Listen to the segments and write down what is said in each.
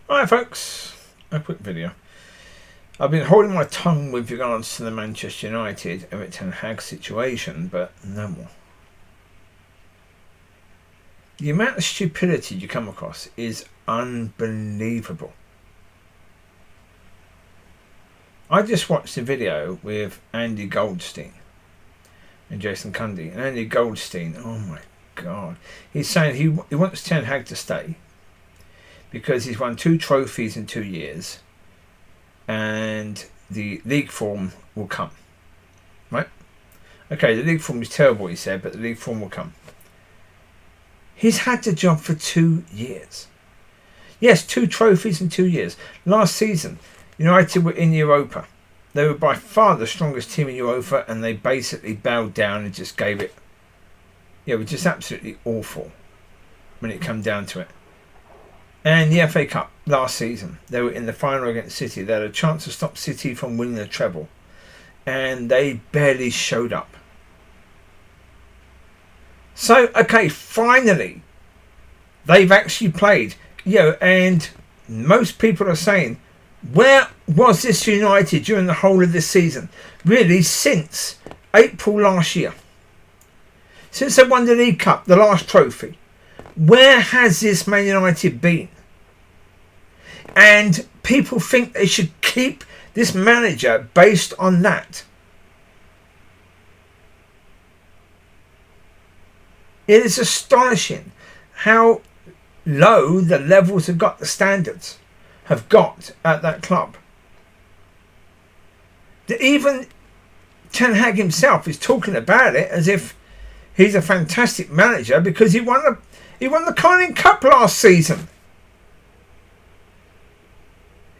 Alright folks, a quick video. I've been holding my tongue with regards to the Manchester United Erik ten Hag situation, but no more. The amount of stupidity you come across is unbelievable. I just watched a video with Andy Goldstein and Jason Cundy, and Andy Goldstein, oh my god, he's saying he wants Ten Hag to stay because he's won 2 trophies in 2 years and the league form will come. Right? Okay, the league form is terrible, he said, but the league form will come. He's had the job for 2 years. Yes, 2 trophies in 2 years. Last season, United were in Europa. They were by far the strongest team in Europa, and they basically bowed down and just gave it. Yeah, it was just absolutely awful when it came down to it. And the FA Cup last season, they were in the final against City. They had a chance to stop City from winning the treble, and they barely showed up. So, okay, finally, they've actually played. And most people are saying, where was this United during the whole of this season? Really, since April last year. Since they won the League Cup, the last trophy. Where has this Man United been? And people think they should keep this manager based on that. It is astonishing how low the levels have got, the standards have got at that club. That even Ten Hag himself is talking about it as if he's a fantastic manager because he won the Carney Cup last season.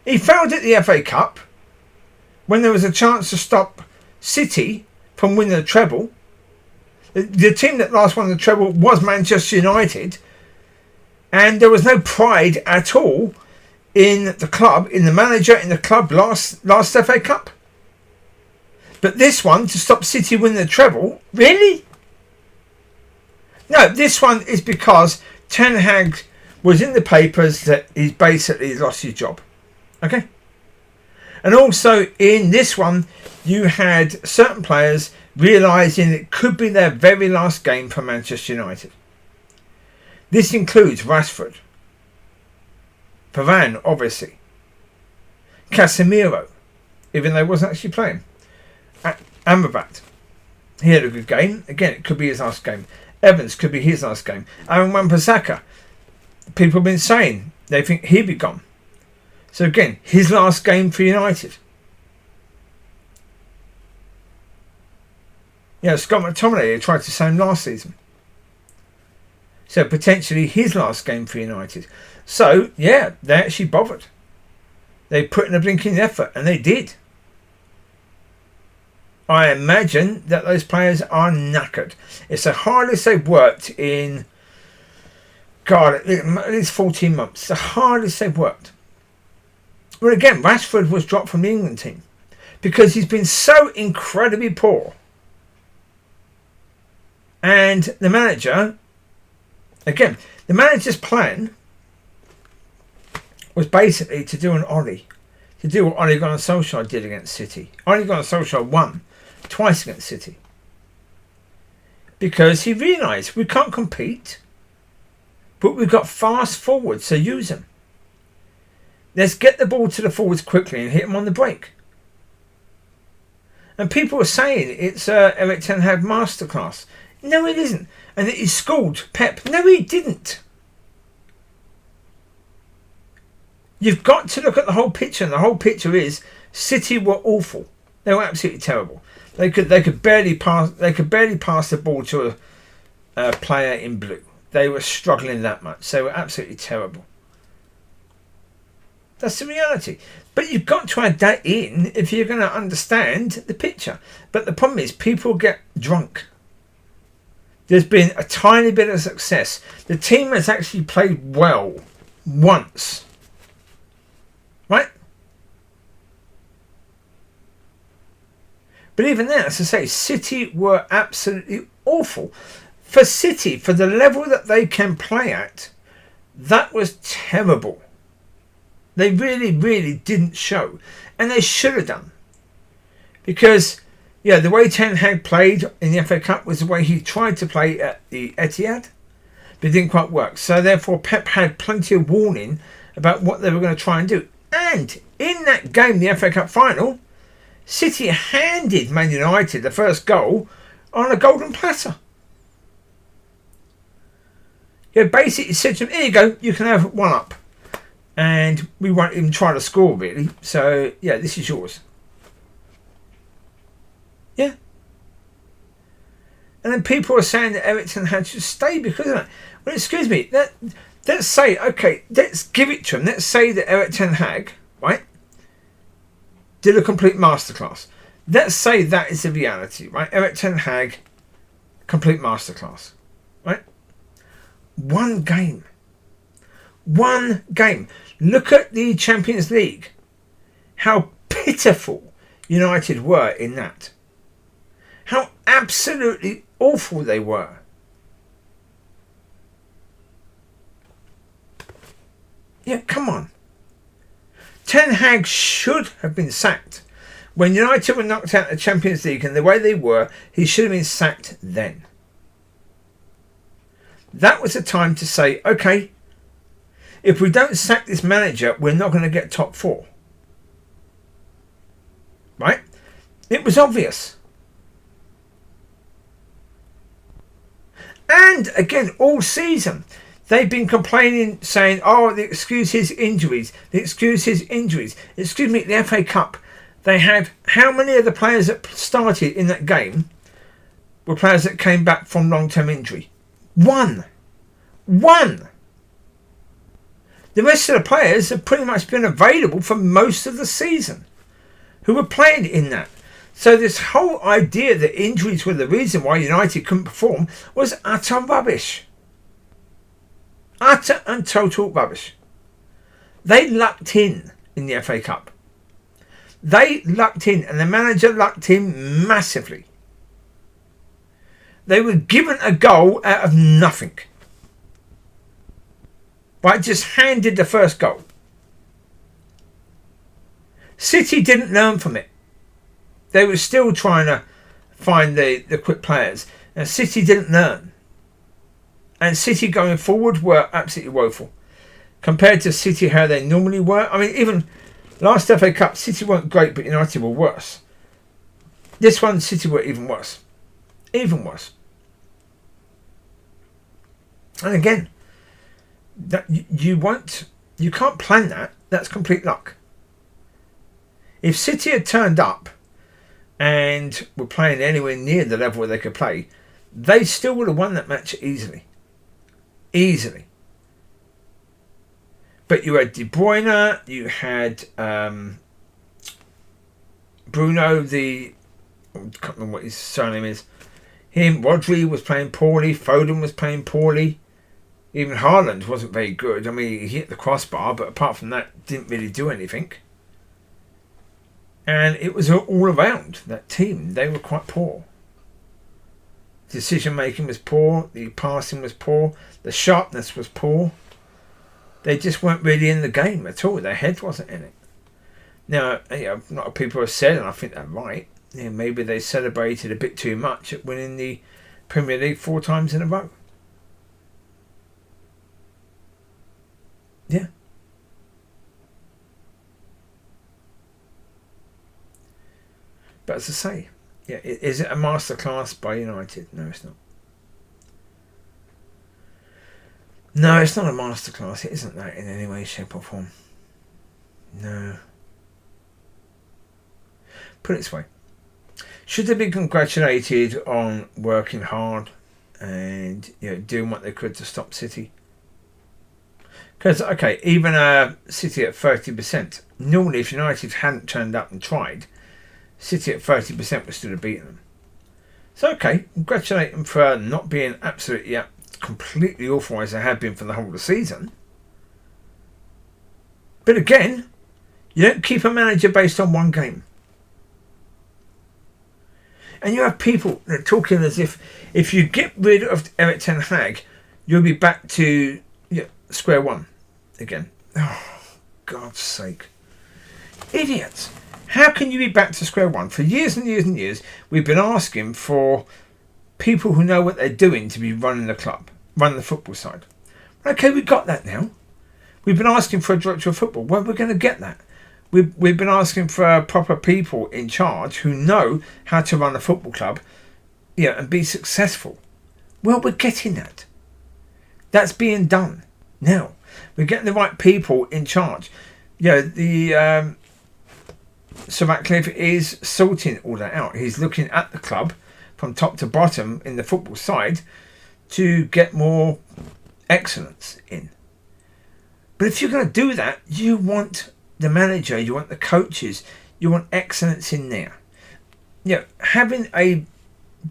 He failed at the FA Cup when there was a chance to stop City from winning the treble. The team that last won the treble was Manchester United, and there was no pride at all in the club, in the manager, in the club last FA Cup. But this one, to stop City winning the treble, really? No, this one is because Ten Hag was in the papers that he's basically lost his job. Okay? And also in this one, you had certain players realising it could be their very last game for Manchester United. This includes Rashford, Varane, obviously, Casemiro, even though he wasn't actually playing, Amrabat. He had a good game. Again, it could be his last game. Evans could be his last game. Aaron Wan-Bissaka, people have been saying they think he'll be gone. So again, his last game for United. Scott McTominay tried to sign last season. So potentially his last game for United. So, yeah, they actually bothered. They put in a blinking effort, and they did. I imagine that those players are knackered. It's the hardest they've worked in, God, at least 14 months. The hardest they've worked. Well, again, Rashford was dropped from the England team because he's been so incredibly poor. And the manager, again, the manager's plan was basically to do an Ollie. To do what Ole Gunnar Solskjaer did against City. Ole Gunnar Solskjaer won twice against City. Because he realised we can't compete, but we've got fast forwards, so use them. Let's get the ball to the forwards quickly and hit them on the break. And people are saying it's Erik ten Hag masterclass. No, it isn't. And that he schooled Pep. No, he didn't. You've got to look at the whole picture, and the whole picture is City were awful. They were absolutely terrible. They could barely pass the ball to a player in blue. They were struggling that much. They were absolutely terrible. That's the reality. But you've got to add that in if you're going to understand the picture. But the problem is people get drunk. There's been a tiny bit of success. The team has actually played well once. Right? But even then, as I say, City were absolutely awful. For City, for the level that they can play at, that was terrible. They really, really didn't show. And they should have done. Because, yeah, the way Ten Hag played in the FA Cup was the way he tried to play at the Etihad. But it didn't quite work. So therefore Pep had plenty of warning about what they were going to try and do. And in that game, the FA Cup final, City handed Man United the first goal on a golden platter. Yeah, basically said to him, here you go, you can have one up. And we won't even try to score, really. So, yeah, this is yours. Yeah. And then people are saying that Everton had to stay because of that. Well, excuse me, let's say, okay, let's give it to him. Let's say that Everton Hag, right, did a complete masterclass. Let's say that is the reality, right? Everton Hag, complete masterclass, right? One game. One game. Look at the Champions League. How pitiful United were in that. How absolutely awful they were. Yeah, come on. Ten Hag should have been sacked. When United were knocked out of the Champions League and the way they were, he should have been sacked then. That was the time to say, okay, if we don't sack this manager, we're not going to get top four. Right? It was obvious. And again, all season, they've been complaining, saying, oh, the excuse is injuries. The excuse is injuries. Excuse me, the FA Cup. They had, how many of the players that started in that game were players that came back from long-term injury? One. The rest of the players have pretty much been available for most of the season who were playing in that. So this whole idea that injuries were the reason why United couldn't perform was utter rubbish. Utter and total rubbish. They lucked in the FA Cup. They lucked in, and the manager lucked in massively. They were given a goal out of nothing. Right, just handed the first goal. City didn't learn from it. They were still trying to find the quick players. And City didn't learn. And City going forward were absolutely woeful. Compared to City how they normally were. I mean, even last FA Cup, City weren't great, but United were worse. This one, City were even worse. Even worse. And again, that you can't plan that. That's complete luck. If City had turned up and were playing anywhere near the level where they could play, they still would have won that match easily. Easily. But you had De Bruyne, you had Bruno, I can't remember what his surname is. Rodri was playing poorly, Foden was playing poorly. Even Haaland wasn't very good. I mean, he hit the crossbar, but apart from that, didn't really do anything. And it was all around that team. They were quite poor. Decision making was poor. The passing was poor. The sharpness was poor. They just weren't really in the game at all. Their head wasn't in it. Now, a lot of people have said, and I think they're right, maybe they celebrated a bit too much at winning the Premier League 4 times in a row. Yeah. But as I say, yeah, is it a masterclass by United? No, it's not. No, it's not a masterclass. It isn't that in any way, shape or form. No. Put it this way. Should they be congratulated on working hard and doing what they could to stop City? Because, okay, even City at 30%. Normally, if United hadn't turned up and tried, City at 30% would still have beaten them. So, okay, congratulate them for not being absolutely, completely awful as they have been for the whole of the season. But again, you don't keep a manager based on one game. And you have people that are talking as if you get rid of Erik ten Hag, you'll be back to square one again. Oh, God's sake. Idiots. How can you be back to square one? For years and years and years, we've been asking for people who know what they're doing to be running the club, running the football side. Okay, we've got that now. We've been asking for a director of football. Well, we're going to get that. We've been asking for proper people in charge who know how to run a football club, and be successful. Well, we're getting that. That's being done now. We're getting the right people in charge. The Sir Ratcliffe is sorting all that out. He's looking at the club from top to bottom in the football side to get more excellence in. But if you're going to do that, you want the manager, you want the coaches, you want excellence in there. Having a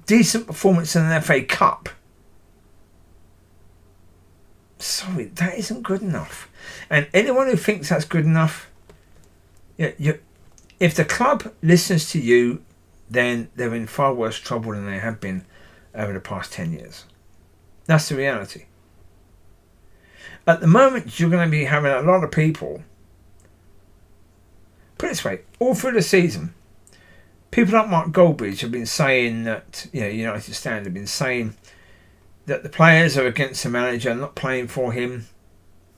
decent performance in an FA Cup, sorry, that isn't good enough. And anyone who thinks that's good enough, if the club listens to you, then they're in far worse trouble than they have been over the past 10 years. That's the reality. At the moment, you're going to be having a lot of people, put it this way, all through the season, people like Mark Goldbridge have been saying that, United Stand have been saying that the players are against the manager, not playing for him.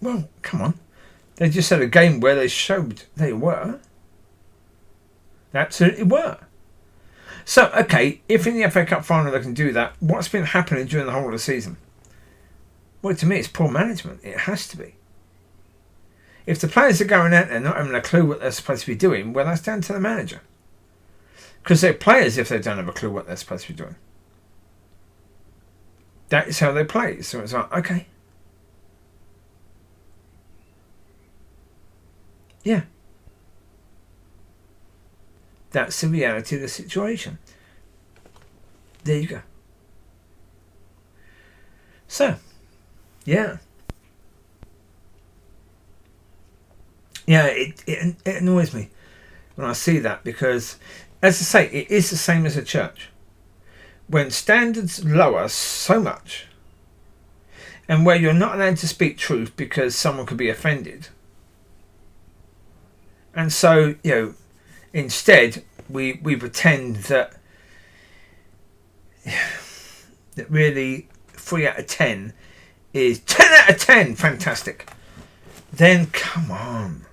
Well, come on. They just had a game where they showed they were. They absolutely were. So, okay, if in the FA Cup final they can do that, what's been happening during the whole of the season? Well, to me, it's poor management. It has to be. If the players are going out there not having a clue what they're supposed to be doing, well, that's down to the manager. Because they're players if they don't have a clue what they're supposed to be doing. That is how they play. So it's like, okay. Yeah. That's the reality of the situation. There you go. So, yeah. Yeah, it annoys me when I see that because, as I say, it is the same as a church. When standards lower so much and where you're not allowed to speak truth because someone could be offended. And so, instead we pretend that really 3 out of 10 is 10 out of 10 fantastic. Then come on.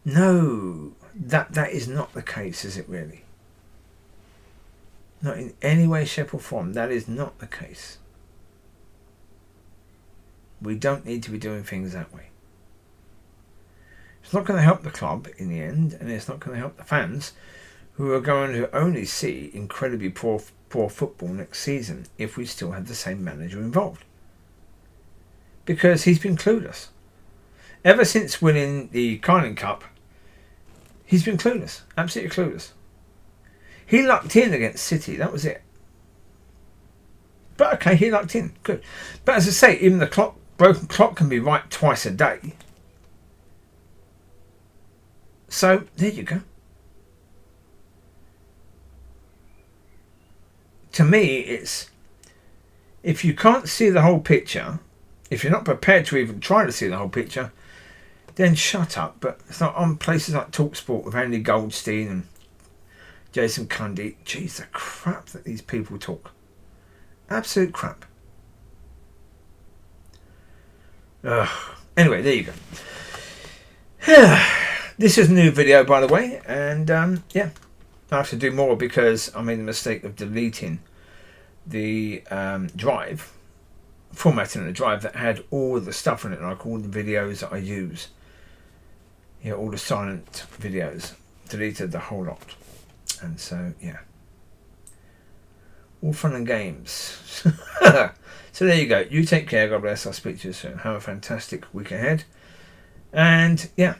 No, that is not the case, is it really? Not in any way, shape or form. That is not the case. We don't need to be doing things that way. It's not going to help the club in the end, and it's not going to help the fans who are going to only see incredibly poor football next season if we still have the same manager involved. Because he's been clueless. Ever since winning the Carney Cup, he's been clueless. Absolutely clueless. He lucked in against City. That was it. But okay, he lucked in. Good. But as I say, even the broken clock can be right twice a day. So, there you go. To me, it's... if you can't see the whole picture, if you're not prepared to even try to see the whole picture, then shut up. But it's not on places like TalkSport with Andy Goldstein and Jason Cundy. Jeez, the crap that these people talk. Absolute crap. Anyway, there you go. This is a new video, by the way, and yeah, I have to do more because I made the mistake of deleting the drive, formatting the drive that had all the stuff in it, like all the videos that I use. All the silent videos. Deleted the whole lot. And so, yeah. All fun and games. So there you go. You take care. God bless. I'll speak to you soon. Have a fantastic week ahead. And, yeah.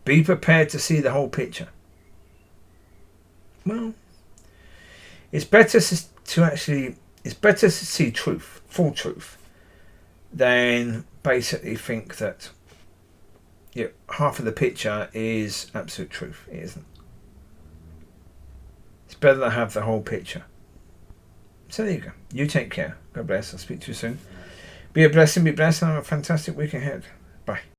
Be prepared to see the whole picture. Well, it's better to see truth, full truth, than basically think that half of the picture is absolute truth. It isn't. It's better to have the whole picture. So there you go. You take care. God bless. I'll speak to you soon. Be a blessing, be blessed, and have a fantastic week ahead. Bye.